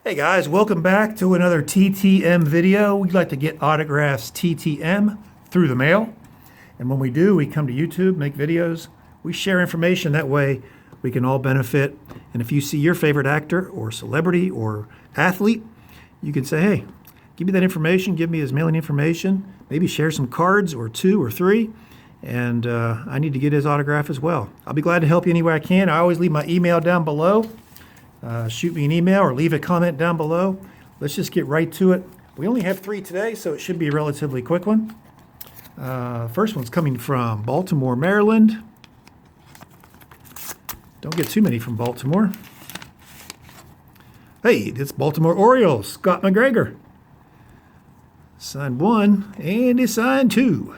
Hey guys, welcome back to another TTM video. We like to get autographs TTM through the mail. And when we do, we come to YouTube, make videos. We share information. That way we can all benefit. And if you see your favorite actor or celebrity or athlete, you can say, hey, give me that information, give me his mailing information, maybe share some cards or two or three. And I need to get his autograph as well. I'll be glad to help you any way I can. I always leave my email down below. Shoot me an email or leave a comment down below. Let's just get right to it. We only have 3 today, so it should be a relatively quick one. First one's coming from Baltimore, Maryland. Don't get too many from Baltimore. Hey, it's Baltimore Orioles, Scott McGregor. Signed 1, and he signed 2.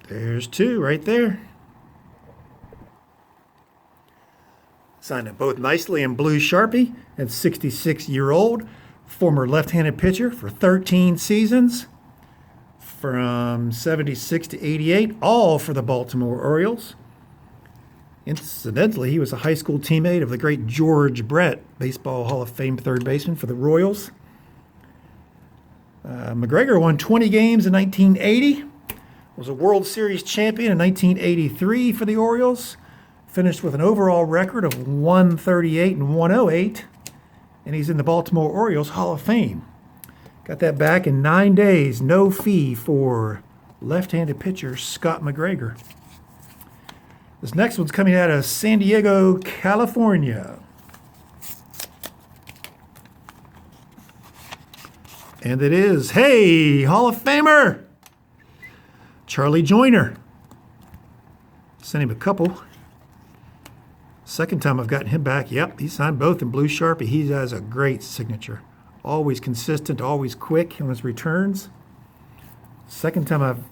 There's 2 right there. Signed them both nicely in blue Sharpie. And 66-year-old former left-handed pitcher for 13 seasons from 76 to 88, all for the Baltimore Orioles. Incidentally, he was a high school teammate of the great George Brett, Baseball Hall of Fame third baseman for the Royals. McGregor won 20 games in 1980. Was a World Series champion in 1983 for the Orioles. Finished with an overall record of 138 and 108. And he's in the Baltimore Orioles Hall of Fame. Got that back in 9 days, no fee for left-handed pitcher Scott McGregor. This next one's coming out of San Diego, California. And it is, hey, Hall of Famer! Charlie Joyner. Sent him a couple. Second time I've gotten him back. Yep, he signed both in blue Sharpie. He has a great signature. Always consistent, always quick on his returns. Second time I've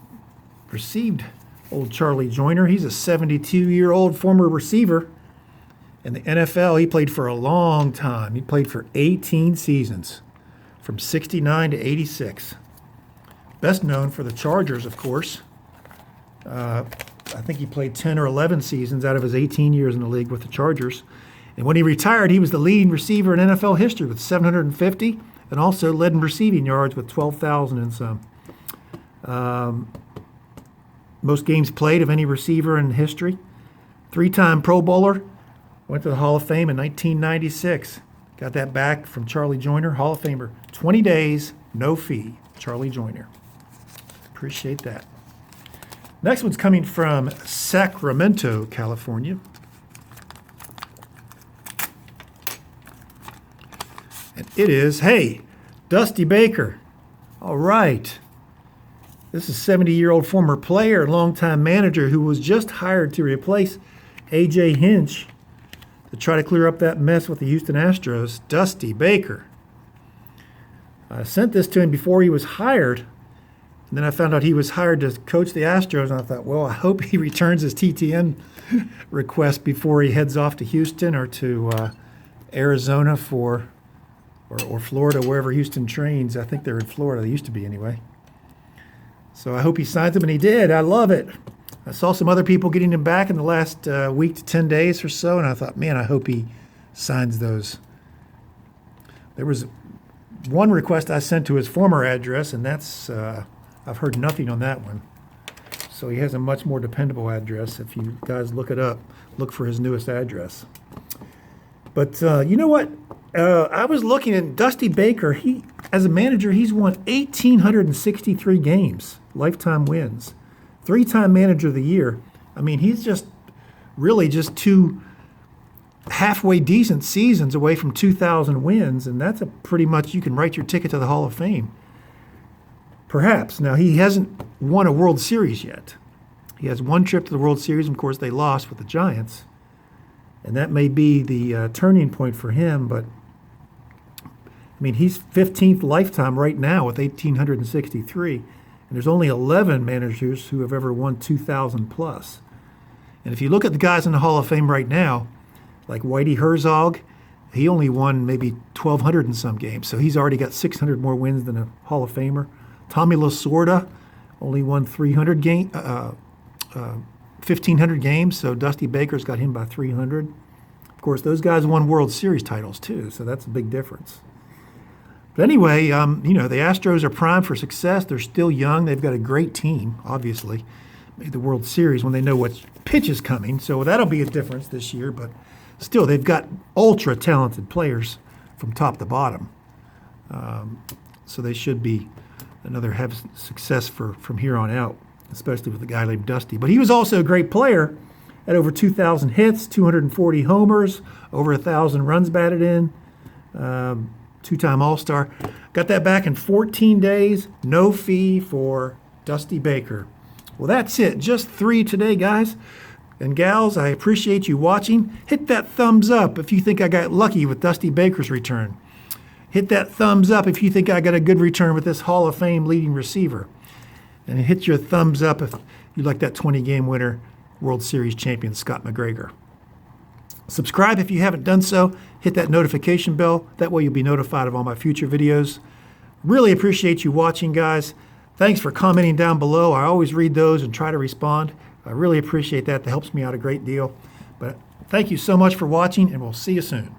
received old Charlie Joyner. He's a 72-year-old former receiver in the NFL. He played for a long time. He played for 18 seasons, from 69 to 86. Best known for the Chargers, of course. I think he played 10 or 11 seasons out of his 18 years in the league with the Chargers. And when he retired, he was the leading receiver in NFL history with 750 and also led in receiving yards with 12,000 and some. Most games played of any receiver in history. 3-time Pro Bowler. Went to the Hall of Fame in 1996. Got that back from Charlie Joyner, Hall of Famer. 20 days, no fee. Charlie Joyner. Appreciate that. Next one's coming from Sacramento, California. And it is, hey, Dusty Baker. All right. This is a 70-year-old former player and longtime manager who was just hired to replace A.J. Hinch to try to clear up that mess with the Houston Astros. Dusty Baker. I sent this to him before he was hired. And then I found out he was hired to coach the Astros, and I thought, well, I hope he returns his TTM request before he heads off to Houston or to Arizona or Florida, wherever Houston trains. I think they're in Florida. They used to be anyway. So I hope he signs them, and he did. I love it. I saw some other people getting him back in the last week to 10 days or so, and I thought, man, I hope he signs those. There was one request I sent to his former address, and that's I've heard nothing on that one. So he has a much more dependable address. If you guys look it up, look for his newest address. But you know what? I was looking at Dusty Baker. He, as a manager, he's won 1,863 games, lifetime wins. 3-time manager of the year. I mean, he's just really just 2 halfway decent seasons away from 2,000 wins, and that's a pretty much, you can write your ticket to the Hall of Fame. Perhaps. Now, he hasn't won a World Series yet. He has 1 trip to the World Series, and of course, they lost with the Giants. And that may be the turning point for him, but, I mean, he's 15th lifetime right now with 1,863, and there's only 11 managers who have ever won 2,000 plus. And if you look at the guys in the Hall of Fame right now, like Whitey Herzog, he only won maybe 1,200 and some games, so he's already got 600 more wins than a Hall of Famer. Tommy Lasorda only won 300 1,500 games, so Dusty Baker's got him by 300. Of course, those guys won World Series titles too, so that's a big difference. But anyway, the Astros are primed for success. They're still young. They've got a great team, obviously. Made the World Series when they know what pitch is coming, so that'll be a difference this year. But still, they've got ultra-talented players from top to bottom. So they should be have success from here on out, especially with a guy named Dusty. But he was also a great player at over 2,000 hits, 240 homers, over 1,000 runs batted in. Two-time All-Star. Got that back in 14 days, no fee for Dusty Baker. Well, that's it. Just 3 today, guys and gals. I appreciate you watching. Hit that thumbs up if you think I got lucky with Dusty Baker's return. Hit that thumbs up if you think I got a good return with this Hall of Fame leading receiver. And hit your thumbs up if you like that 20-game winner, World Series champion Scott McGregor. Subscribe if you haven't done so. Hit that notification bell. That way you'll be notified of all my future videos. Really appreciate you watching, guys. Thanks for commenting down below. I always read those and try to respond. I really appreciate that. That helps me out a great deal. But thank you so much for watching, and we'll see you soon.